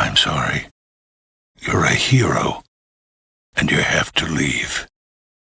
I'm sorry. You're a hero, and you have to leave.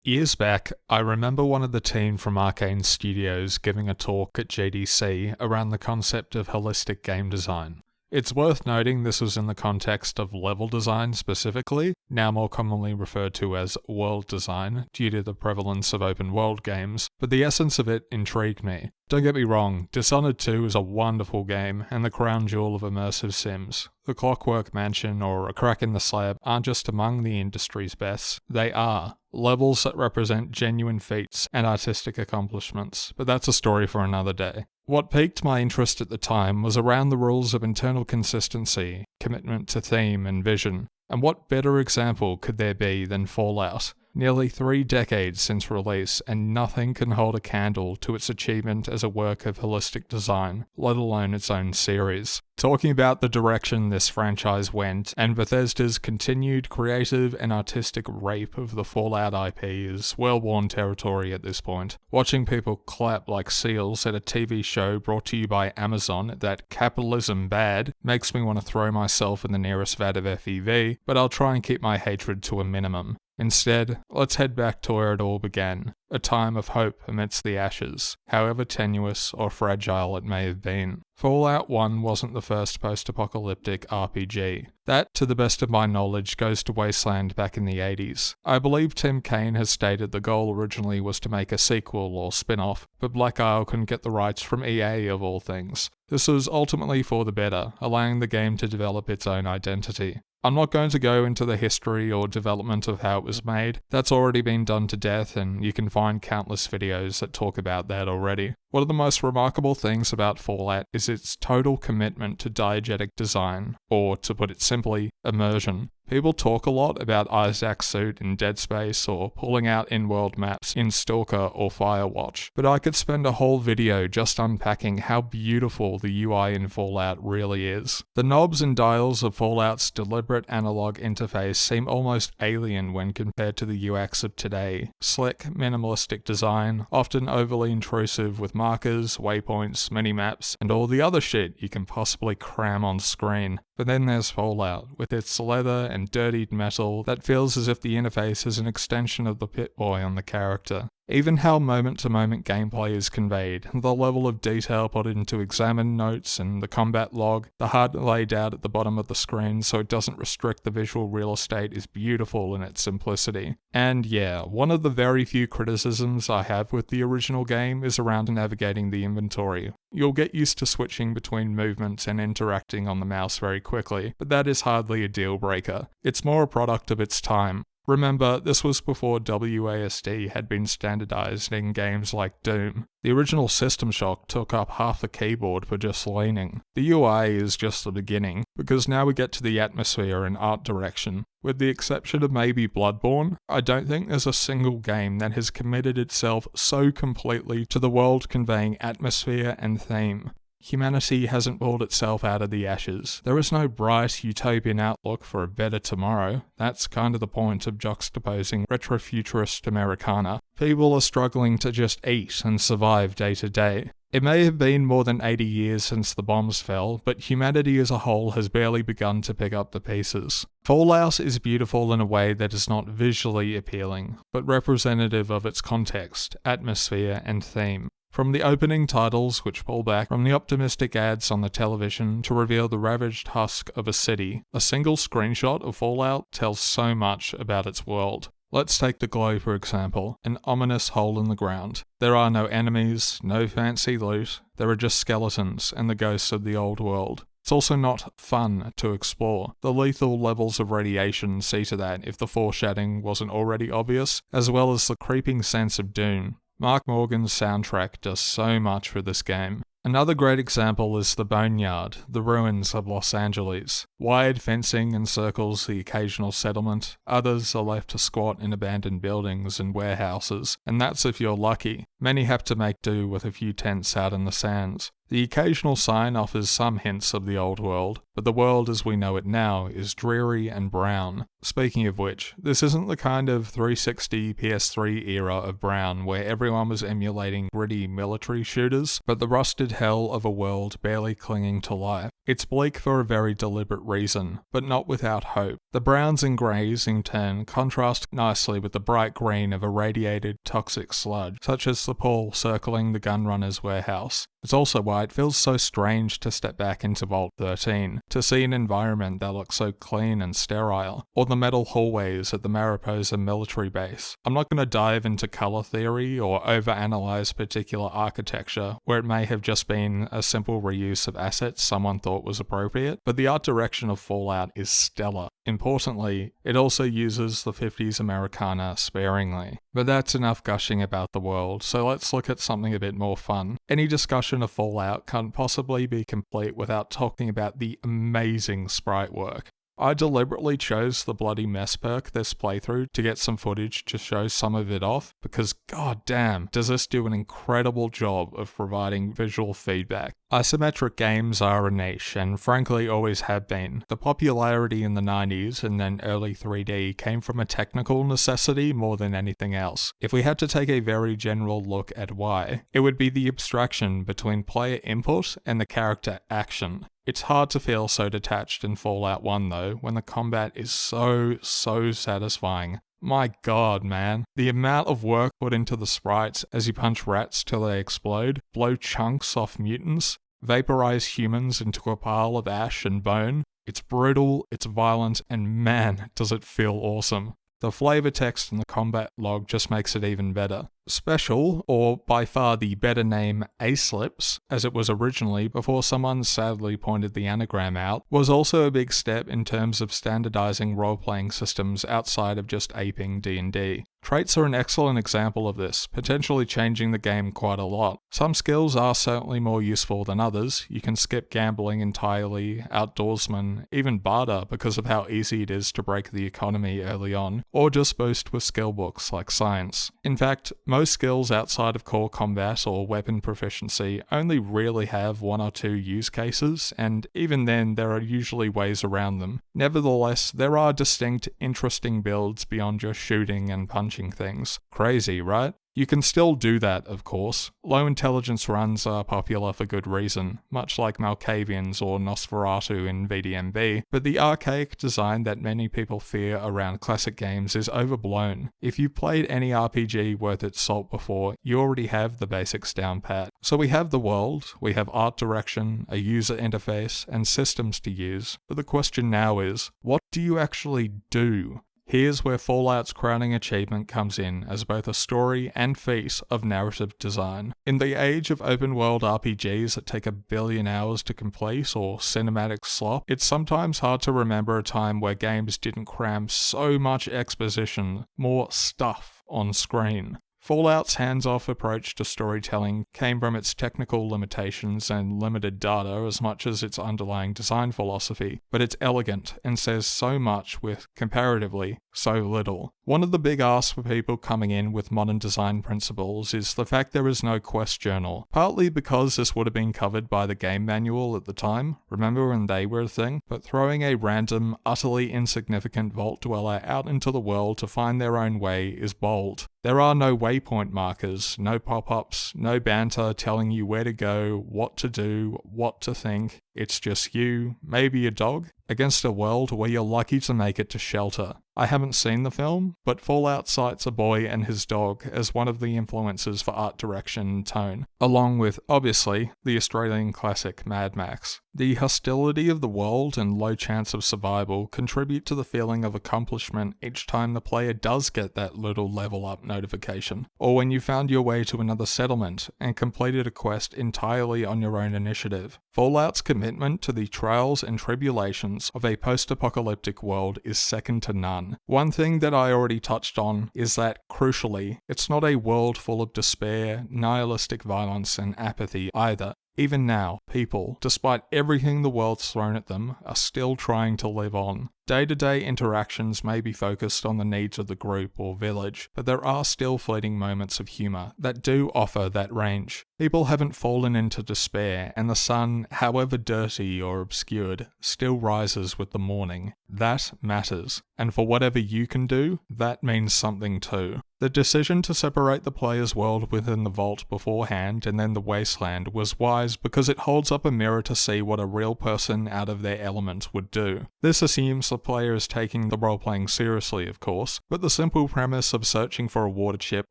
Years back, I remember one of the team from Arcane Studios giving a talk at GDC around the concept of holistic game design. It's worth noting this was in the context of level design specifically, now more commonly referred to as world design due to the prevalence of open world games, but the essence of it intrigued me. Don't get me wrong, Dishonored 2 is a wonderful game and the crown jewel of immersive sims. The Clockwork Mansion or A Crack in the Slab aren't just among the industry's best, they are. Levels that represent genuine feats and artistic accomplishments, but that's a story for another day. What piqued my interest at the time was around the rules of internal consistency, commitment to theme and vision, and what better example could there be than Fallout? Nearly 3 decades since release, and nothing can hold a candle to its achievement as a work of holistic design, let alone its own series. Talking about the direction this franchise went, and Bethesda's continued creative and artistic rape of the Fallout IP is well-worn territory at this point. Watching people clap like seals at a TV show brought to you by Amazon that capitalism bad makes me want to throw myself in the nearest vat of FEV, but I'll try and keep my hatred to a minimum. Instead, let's head back to where it all began, a time of hope amidst the ashes, however tenuous or fragile it may have been. Fallout 1 wasn't the first post-apocalyptic RPG. That, to the best of my knowledge, goes to Wasteland back in the 80s. I believe Tim Kaine has stated the goal originally was to make a sequel or spin-off, but Black Isle couldn't get the rights from EA of all things. This was ultimately for the better, allowing the game to develop its own identity. I'm not going to go into the history or development of how it was made. That's already been done to death, and you can find countless videos that talk about that already. One of the most remarkable things about Fallout is its total commitment to diegetic design, or to put it simply, immersion. People talk a lot about Isaac's suit in Dead Space or pulling out in-world maps in Stalker or Firewatch, but I could spend a whole video just unpacking how beautiful the UI in Fallout really is. The knobs and dials of Fallout's deliberate analog interface seem almost alien when compared to the UX of today. Slick, minimalistic design, often overly intrusive with markers, waypoints, mini-maps, and all the other shit you can possibly cram on screen. But then there's Fallout, with its leather and dirtied metal that feels as if the interface is an extension of the Pip-Boy on the character. Even how moment-to-moment gameplay is conveyed, the level of detail put into examine notes and the combat log, the HUD laid out at the bottom of the screen so it doesn't restrict the visual real estate is beautiful in its simplicity. And yeah, one of the very few criticisms I have with the original game is around navigating the inventory. You'll get used to switching between movements and interacting on the mouse very quickly, but that is hardly a deal breaker. It's more a product of its time. Remember, this was before WASD had been standardized in games like Doom. The original System Shock took up half the keyboard for just leaning. The UI is just the beginning, because now we get to the atmosphere and art direction. With the exception of maybe Bloodborne, I don't think there's a single game that has committed itself so completely to the world conveying atmosphere and theme. Humanity hasn't pulled itself out of the ashes. There is no bright utopian outlook for a better tomorrow. That's kind of the point of juxtaposing retrofuturist Americana. People are struggling to just eat and survive day to day. It may have been more than 80 years since the bombs fell, but humanity as a whole has barely begun to pick up the pieces. Fallout is beautiful in a way that is not visually appealing, but representative of its context, atmosphere, and theme. From the opening titles, which pull back from the optimistic ads on the television to reveal the ravaged husk of a city, a single screenshot of Fallout tells so much about its world. Let's take the Glow for example, an ominous hole in the ground. There are no enemies, no fancy loot, there are just skeletons and the ghosts of the old world. It's also not fun to explore. The lethal levels of radiation see to that if the foreshadowing wasn't already obvious, as well as the creeping sense of doom. Mark Morgan's soundtrack does so much for this game. Another great example is the Boneyard, the ruins of Los Angeles. Wired fencing encircles the occasional settlement, others are left to squat in abandoned buildings and warehouses, and that's if you're lucky. Many have to make do with a few tents out in the sands. The occasional sign offers some hints of the old world, but the world as we know it now is dreary and brown. Speaking of which, this isn't the kind of 360 PS3 era of brown where everyone was emulating gritty military shooters, but the rusted hell of a world barely clinging to life. It's bleak for a very deliberate reason, but not without hope. The browns and greys, in turn, contrast nicely with the bright green of irradiated toxic sludge, such as the pool circling the gunrunner's warehouse. It's also why it feels so strange to step back into Vault 13, to see an environment that looks so clean and sterile, or the metal hallways at the Mariposa military base. I'm not going to dive into colour theory or overanalyze particular architecture, where it may have just been a simple reuse of assets someone thought was appropriate, but the art direction of Fallout is stellar. Importantly, it also uses the 50s Americana sparingly. But that's enough gushing about the world, so let's look at something a bit more fun. Any discussion of Fallout can't possibly be complete without talking about the amazing sprite work. I deliberately chose the Bloody Mess perk this playthrough to get some footage to show some of it off, because goddamn, does this do an incredible job of providing visual feedback. Isometric games are a niche, and frankly always have been. The popularity in the 90s and then early 3D came from a technical necessity more than anything else. If we had to take a very general look at why, it would be the abstraction between player input and the character action. It's hard to feel so detached in Fallout 1 though, when the combat is so satisfying. My god, man. The amount of work put into the sprites as you punch rats till they explode, blow chunks off mutants, vaporize humans into a pile of ash and bone. It's brutal, it's violent, and man, does it feel awesome. The flavor text in the combat log just makes it even better. Special, or by far the better name A-Slips, as it was originally before someone sadly pointed the anagram out, was also a big step in terms of standardizing role-playing systems outside of just aping D&D. Traits are an excellent example of this, potentially changing the game quite a lot. Some skills are certainly more useful than others. You can skip gambling entirely, outdoorsman, even barter because of how easy it is to break the economy early on, or just boost with skill books like science. In fact, most skills outside of core combat or weapon proficiency only really have one or two use cases, and even then there are usually ways around them. Nevertheless, there are distinct, interesting builds beyond just shooting and punching things. Crazy, right? You can still do that, of course. Low intelligence runs are popular for good reason, much like Malkavians or Nosferatu in VDMB, but the archaic design that many people fear around classic games is overblown. If you've played any RPG worth its salt before, you already have the basics down pat. So we have the world, we have art direction, a user interface, and systems to use, but the question now is, what do you actually do? Here's where Fallout's crowning achievement comes in as both a story and feat of narrative design. In the age of open-world RPGs that take 1 billion hours to complete, or cinematic slop, it's sometimes hard to remember a time where games didn't cram so much exposition, more stuff, on screen. Fallout's hands-off approach to storytelling came from its technical limitations and limited data as much as its underlying design philosophy, but it's elegant and says so much with, comparatively, so little. One of the big asks for people coming in with modern design principles is the fact there is no quest journal, partly because this would have been covered by the game manual at the time, remember when they were a thing, but throwing a random, utterly insignificant vault dweller out into the world to find their own way is bold. There are no waypoint markers, no pop-ups, no banter telling you where to go, what to do, what to think. It's just you, maybe a dog, against a world where you're lucky to make it to shelter. I haven't seen the film, but Fallout cites a boy and his dog as one of the influences for art direction and tone, along with, obviously, the Australian classic Mad Max. The hostility of the world and low chance of survival contribute to the feeling of accomplishment each time the player does get that little level up notification, or when you found your way to another settlement and completed a quest entirely on your own initiative. Fallout's commitment to the trials and tribulations of a post-apocalyptic world is second to none. One thing that I already touched on is that, crucially, it's not a world full of despair, nihilistic violence, and apathy either. Even now, people, despite everything the world's thrown at them, are still trying to live on. Day-to-day interactions may be focused on the needs of the group or village, but there are still fleeting moments of humour that do offer that range. People haven't fallen into despair, and the sun, however dirty or obscured, still rises with the morning. That matters, and for whatever you can do, that means something too. The decision to separate the player's world within the vault beforehand and then the Wasteland was wise because it holds up a mirror to see what a real person out of their element would do. This assumes the player is taking the role-playing seriously, of course, but the simple premise of searching for a water chip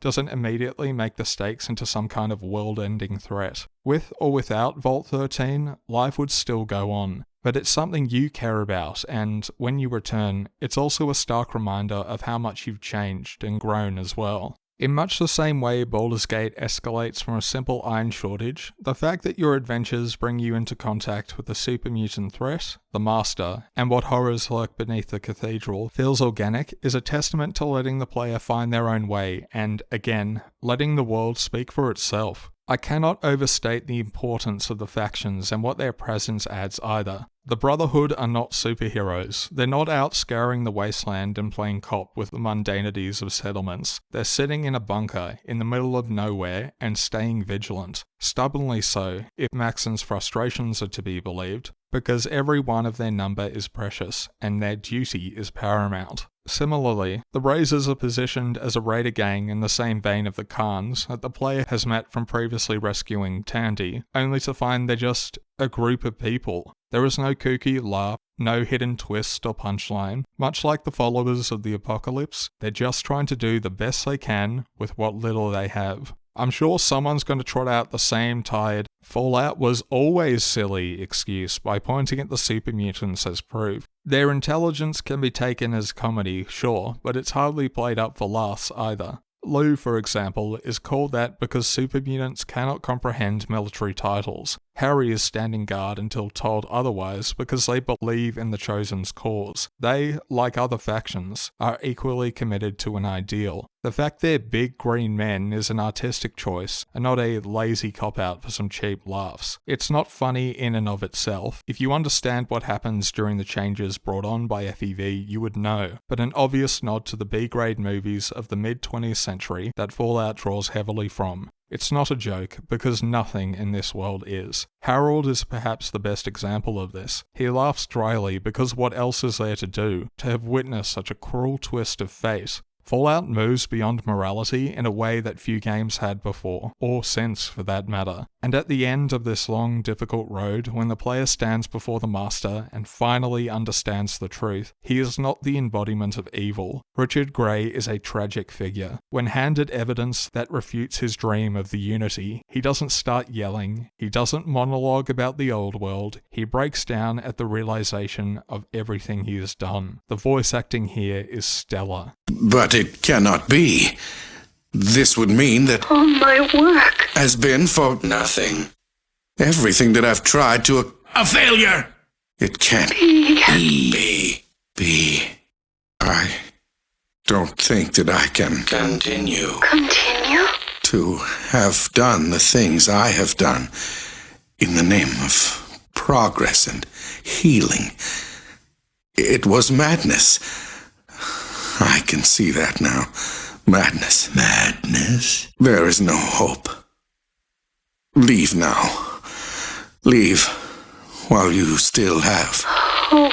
doesn't immediately make the stakes into some kind of world-ending threat. With or without Vault 13, life would still go on, but it's something you care about, and when you return, it's also a stark reminder of how much you've changed and grown as well. In much the same way Baldur's Gate escalates from a simple iron shortage, the fact that your adventures bring you into contact with the super mutant threat, the Master, and what horrors lurk beneath the cathedral feels organic is a testament to letting the player find their own way and, again, letting the world speak for itself. I cannot overstate the importance of the factions and what their presence adds either. The Brotherhood are not superheroes. They're not out scouring the wasteland and playing cop with the mundanities of settlements. They're sitting in a bunker in the middle of nowhere and staying vigilant. Stubbornly so, if Maxon's frustrations are to be believed, because every one of their number is precious, and their duty is paramount. Similarly, the Razors are positioned as a raider gang in the same vein of the Khans that the player has met from previously rescuing Tandy, only to find they're just a group of people. There is no kooky laugh, no hidden twist or punchline. Much like the followers of the Apocalypse, they're just trying to do the best they can with what little they have. I'm sure someone's going to trot out the same tired Fallout was always silly excuse by pointing at the super mutants as proof. Their intelligence can be taken as comedy, sure, but it's hardly played up for laughs either. Lou, for example, is called that because super mutants cannot comprehend military titles. Harry is standing guard until told otherwise because they believe in the Chosen's cause. They, like other factions, are equally committed to an ideal. The fact they're big green men is an artistic choice, and not a lazy cop-out for some cheap laughs. It's not funny in and of itself. If you understand what happens during the changes brought on by FEV, you would know, but an obvious nod to the B-grade movies of the mid-20th century that Fallout draws heavily from. It's not a joke, because nothing in this world is. Harold is perhaps the best example of this. He laughs dryly because what else is there to do, to have witnessed such a cruel twist of fate? Fallout moves beyond morality in a way that few games had before, or since for that matter. And at the end of this long, difficult road, when the player stands before the Master and finally understands the truth, he is not the embodiment of evil. Richard Grey is a tragic figure. When handed evidence that refutes his dream of the Unity, he doesn't start yelling, he doesn't monologue about the old world, he breaks down at the realization of everything he has done. The voice acting here is stellar. But it cannot be. This would mean that all my work has been for nothing. Everything that I've tried to a failure. It can't be. I don't think that I can continue to have done the things I have done in the name of progress and healing. It was madness. I can see that now. Madness. There is no hope. Leave now. Leave while you still have hope.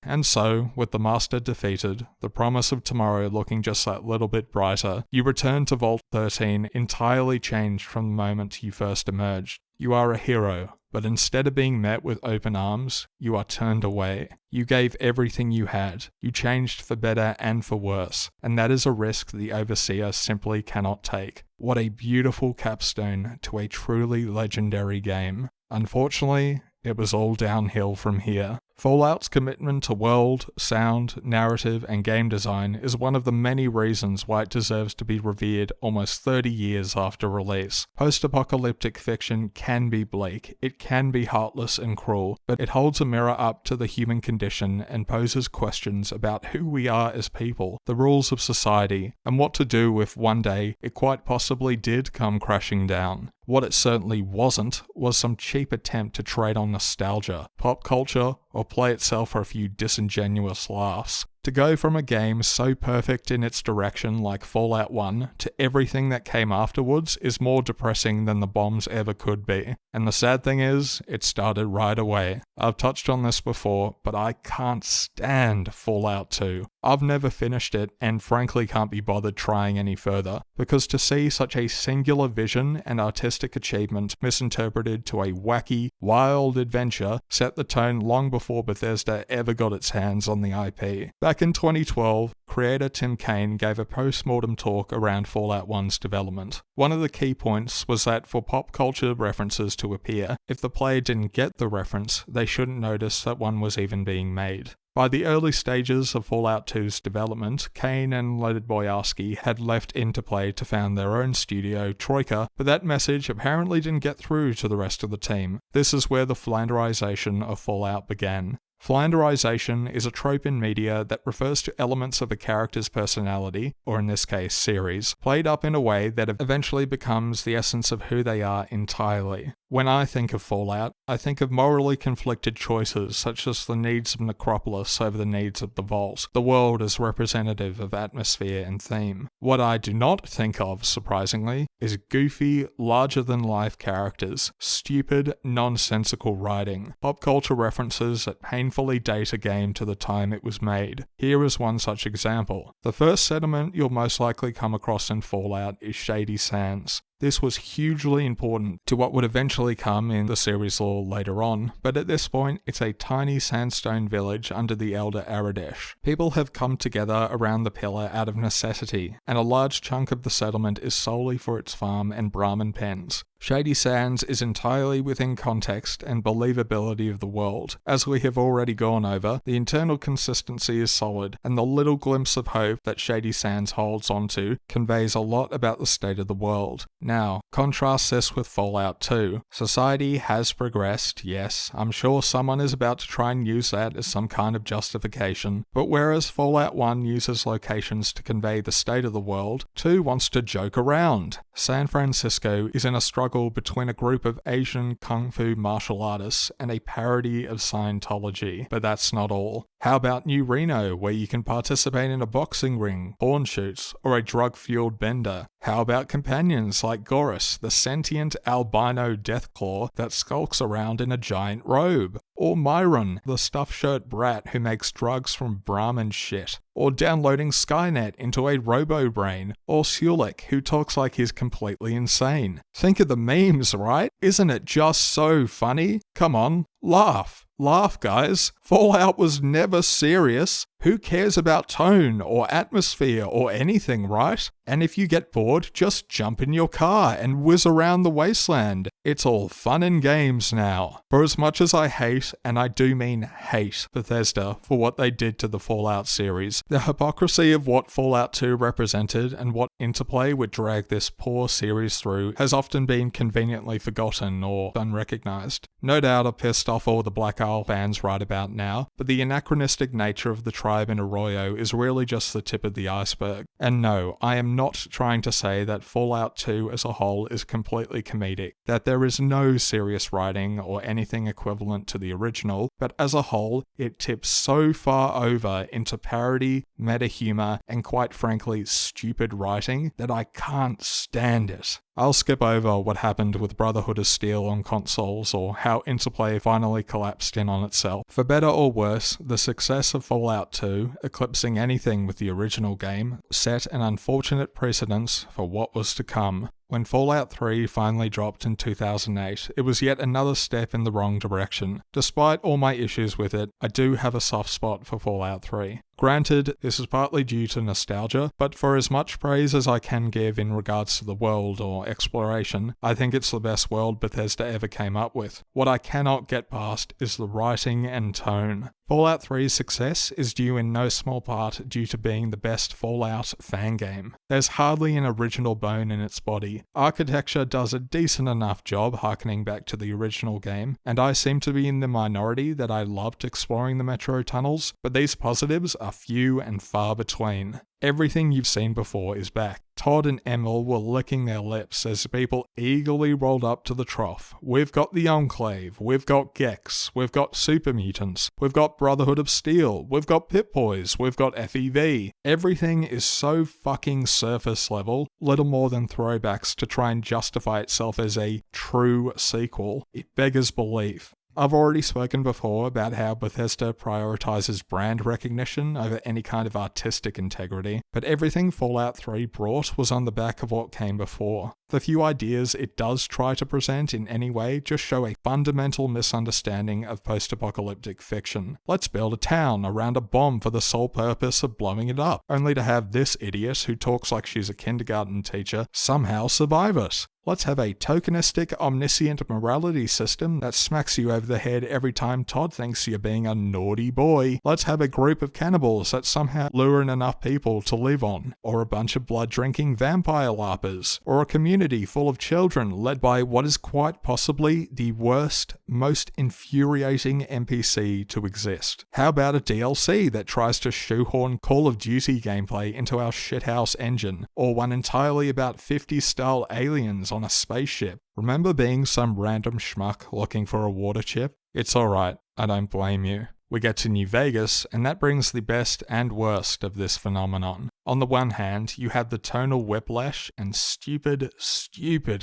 And so, with the Master defeated, the promise of tomorrow looking just that little bit brighter, you return to Vault 13 entirely changed from the moment you first emerged. You are a hero, but instead of being met with open arms, you are turned away. You gave everything you had. You changed for better and for worse, and that is a risk the Overseer simply cannot take. What a beautiful capstone to a truly legendary game. Unfortunately, it was all downhill from here. Fallout's commitment to world, sound, narrative, and game design is one of the many reasons why it deserves to be revered almost 30 years after release. Post-apocalyptic fiction can be bleak, it can be heartless and cruel, but it holds a mirror up to the human condition and poses questions about who we are as people, the rules of society, and what to do if one day it quite possibly did come crashing down. What it certainly wasn't was some cheap attempt to trade on nostalgia, pop culture, or play itself for a few disingenuous laughs. To go from a game so perfect in its direction like Fallout 1 to everything that came afterwards is more depressing than the bombs ever could be. And the sad thing is, it started right away. I've touched on this before, but I can't stand Fallout 2. I've never finished it and frankly can't be bothered trying any further, because to see such a singular vision and artistic achievement misinterpreted to a wacky, wild adventure set the tone long before Bethesda ever got its hands on the IP. Back in 2012, creator Tim Cain gave a post-mortem talk around Fallout 1's development. One of the key points was that for pop culture references to appear, if the player didn't get the reference, they shouldn't notice that one was even being made. By the early stages of Fallout 2's development, Cain and Leonard Boyarsky had left Interplay to found their own studio, Troika, but that message apparently didn't get through to the rest of the team. This is where the Flanderisation of Fallout began. Flanderisation is a trope in media that refers to elements of a character's personality, or in this case series, played up in a way that eventually becomes the essence of who they are entirely. When I think of Fallout, I think of morally conflicted choices such as the needs of Necropolis over the needs of the Vault, the world as representative of atmosphere and theme. What I do not think of, surprisingly, is goofy, larger-than-life characters, stupid, nonsensical writing, pop culture references that painfully date a game to the time it was made. Here is one such example. The first settlement you'll most likely come across in Fallout is Shady Sands. This was hugely important to what would eventually come in the series lore later on, but at this point, it's a tiny sandstone village under the Elder Aradesh. People have come together around the pillar out of necessity, and a large chunk of the settlement is solely for its farm and Brahmin pens. Shady Sands is entirely within context and believability of the world. As we have already gone over, the internal consistency is solid, and the little glimpse of hope that Shady Sands holds onto conveys a lot about the state of the world. Now, contrast this with Fallout 2. Society has progressed, yes, I'm sure someone is about to try and use that as some kind of justification, but whereas Fallout 1 uses locations to convey the state of the world, 2 wants to joke around. San Francisco is in a struggle between a group of Asian kung fu martial artists and a parody of Scientology, but that's not all. How about New Reno, where you can participate in a boxing ring, porn shoots, or a drug-fueled bender? How about companions like Goris, the sentient albino deathclaw that skulks around in a giant robe? Or Myron, the stuffed shirt brat who makes drugs from Brahmin shit? Or downloading Skynet into a robo-brain? Or Sulik, who talks like he's completely insane? Think of the memes, right? Isn't it just so funny? Come on, laugh. Laugh, guys. Fallout was never serious. Who cares about tone or atmosphere or anything, right? And if you get bored, just jump in your car and whiz around the Wasteland. It's all fun and games now. For as much as I hate, and I do mean hate, Bethesda for what they did to the Fallout series, the hypocrisy of what Fallout 2 represented and what Interplay would drag this poor series through has often been conveniently forgotten or unrecognized. No doubt are pissed off all the Black Isle fans right about now, but the anachronistic nature of the tribe in Arroyo is really just the tip of the iceberg. And no, I am not trying to say that Fallout 2 as a whole is completely comedic, that there is no serious writing or anything equivalent to the original, but as a whole, it tips so far over into parody, meta-humor, and quite frankly, stupid writing that I can't stand it. I'll skip over what happened with Brotherhood of Steel on consoles or how Interplay finally collapsed in on itself. For better or worse, the success of Fallout 2, eclipsing anything with the original game, set an unfortunate precedence for what was to come. When Fallout 3 finally dropped in 2008, it was yet another step in the wrong direction. Despite all my issues with it, I do have a soft spot for Fallout 3. Granted, this is partly due to nostalgia, but for as much praise as I can give in regards to the world or exploration, I think it's the best world Bethesda ever came up with. What I cannot get past is the writing and tone. Fallout 3's success is due in no small part due to being the best Fallout fan game. There's hardly an original bone in its body. Architecture does a decent enough job harkening back to the original game, and I seem to be in the minority that I loved exploring the metro tunnels, but these positives are few and far between. Everything you've seen before is back. Todd and Emil were licking their lips as people eagerly rolled up to the trough. We've got the Enclave, we've got Gex, we've got Super Mutants, we've got Brotherhood of Steel, we've got Pip-Boys, we've got FEV. Everything is so fucking surface level, little more than throwbacks to try and justify itself as a true sequel. It beggars belief. I've already spoken before about how Bethesda prioritizes brand recognition over any kind of artistic integrity, but everything Fallout 3 brought was on the back of what came before. The few ideas it does try to present in any way just show a fundamental misunderstanding of post-apocalyptic fiction. Let's build a town around a bomb for the sole purpose of blowing it up, only to have this idiot who talks like she's a kindergarten teacher somehow survive it. Let's have a tokenistic, omniscient morality system that smacks you over the head every time Todd thinks you're being a naughty boy. Let's have a group of cannibals that somehow lure in enough people to live on. Or a bunch of blood-drinking vampire larpers. Or a community full of children led by what is quite possibly the worst, most infuriating NPC to exist. How about a DLC that tries to shoehorn Call of Duty gameplay into our shithouse engine? Or one entirely about 50s-style aliens on a spaceship. Remember being some random schmuck looking for a water chip? It's alright, I don't blame you. We get to New Vegas, and that brings the best and worst of this phenomenon. On the one hand, you have the tonal whiplash and stupid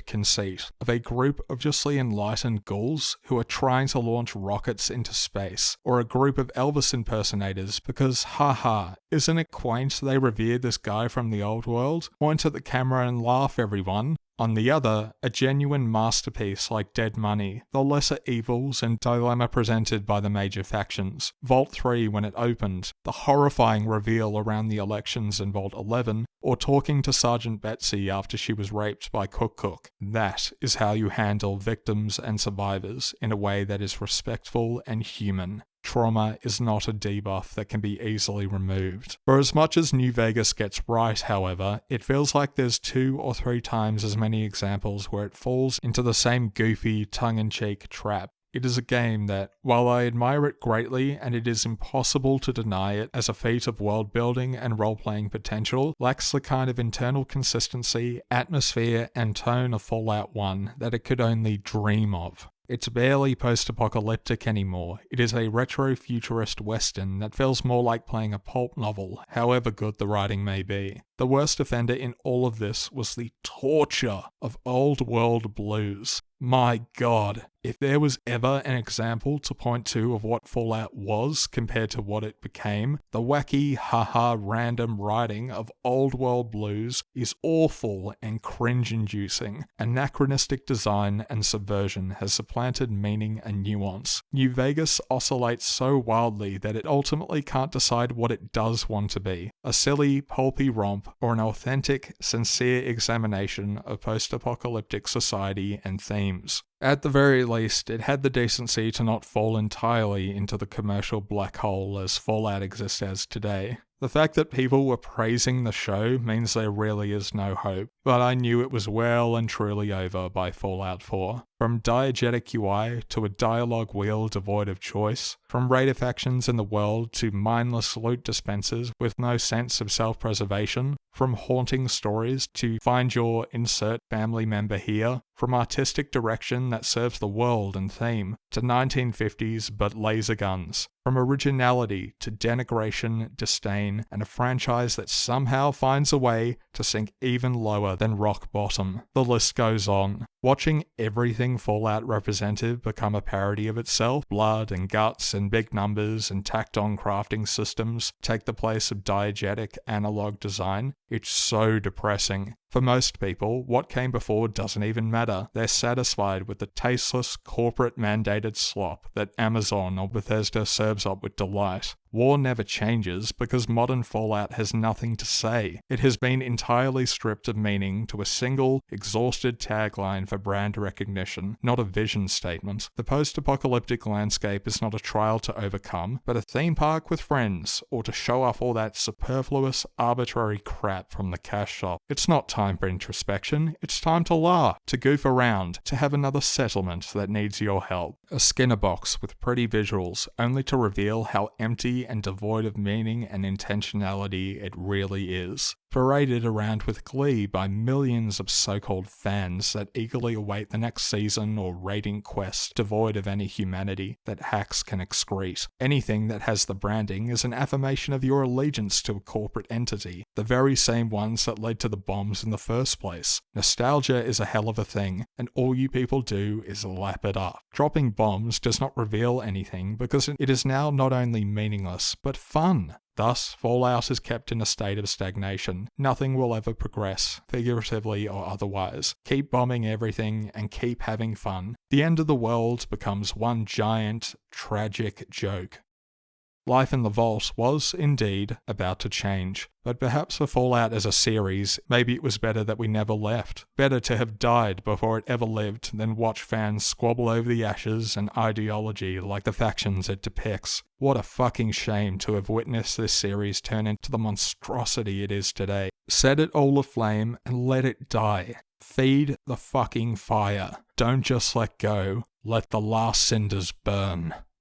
conceit of a group of justly enlightened ghouls who are trying to launch rockets into space, or a group of Elvis impersonators because, haha, isn't it quaint they revere this guy from the old world? Point at the camera and laugh, everyone. On the other, a genuine masterpiece like Dead Money, the lesser evils and dilemma presented by the major factions. Vault 3 when it opened, the horrifying reveal around the elections in Vault 11, or talking to Sergeant Betsy after she was raped by Cook. That is how you handle victims and survivors in a way that is respectful and human. Trauma is not a debuff that can be easily removed. For as much as New Vegas gets right, however, it feels like there's 2 or 3 times as many examples where it falls into the same goofy, tongue-in-cheek trap. It is a game that, while I admire it greatly and it is impossible to deny it as a feat of world building and role-playing potential, lacks the kind of internal consistency, atmosphere, and tone of Fallout 1 that it could only dream of. It's barely post-apocalyptic anymore. It is a retro-futurist western that feels more like playing a pulp novel, however good the writing may be. The worst offender in all of this was the torture of old-world blues. My god, if there was ever an example to point to of what Fallout was compared to what it became, the wacky, haha, random writing of old-world blues is awful and cringe-inducing. Anachronistic design and subversion has supplanted meaning and nuance. New Vegas oscillates so wildly that it ultimately can't decide what it does want to be. A silly, pulpy romp, or an authentic, sincere examination of post-apocalyptic society and themes. At the very least, it had the decency to not fall entirely into the commercial black hole as Fallout exists as today. The fact that people were praising the show means there really is no hope, but I knew it was well and truly over by Fallout 4. From diegetic UI to a dialogue wheel devoid of choice, from raider factions in the world to mindless loot dispensers with no sense of self-preservation, from haunting stories to find your insert family member here, from artistic direction that serves the world and theme, to 1950s but laser guns, from originality to denigration, disdain, and a franchise that somehow finds a way to sink even lower than rock bottom. The list goes on. Watching everything Fallout represented become a parody of itself, blood and guts and big numbers and tacked-on crafting systems take the place of diegetic analog design, it's so depressing. For most people, what came before doesn't even matter. They're satisfied with the tasteless, corporate-mandated slop that Amazon or Bethesda serves up with delight. War never changes because modern Fallout has nothing to say. It has been entirely stripped of meaning to a single, exhausted tagline for brand recognition, not a vision statement. The post-apocalyptic landscape is not a trial to overcome, but a theme park with friends, or to show off all that superfluous, arbitrary crap from the cash shop. It's not time for introspection, it's time to laugh, to goof around, to have another settlement that needs your help. A Skinner box with pretty visuals, only to reveal how empty and devoid of meaning and intentionality it really is. Paraded around with glee by millions of so-called fans that eagerly await the next season or raiding quest devoid of any humanity that hacks can excrete. Anything that has the branding is an affirmation of your allegiance to a corporate entity, the very same ones that led to the bombs in in the first place. Nostalgia is a hell of a thing, and all you people do is lap it up. Dropping bombs does not reveal anything because it is now not only meaningless, but fun. Thus, Fallout is kept in a state of stagnation. Nothing will ever progress, figuratively or otherwise. Keep bombing everything and keep having fun. The end of the world becomes one giant, tragic joke. Life in the Vault was, indeed, about to change, but perhaps for Fallout as a series, maybe it was better that we never left. Better to have died before it ever lived than watch fans squabble over the ashes and ideology like the factions it depicts. What a fucking shame to have witnessed this series turn into the monstrosity it is today. Set it all aflame and let it die. Feed the fucking fire. Don't just let go. Let the last cinders burn.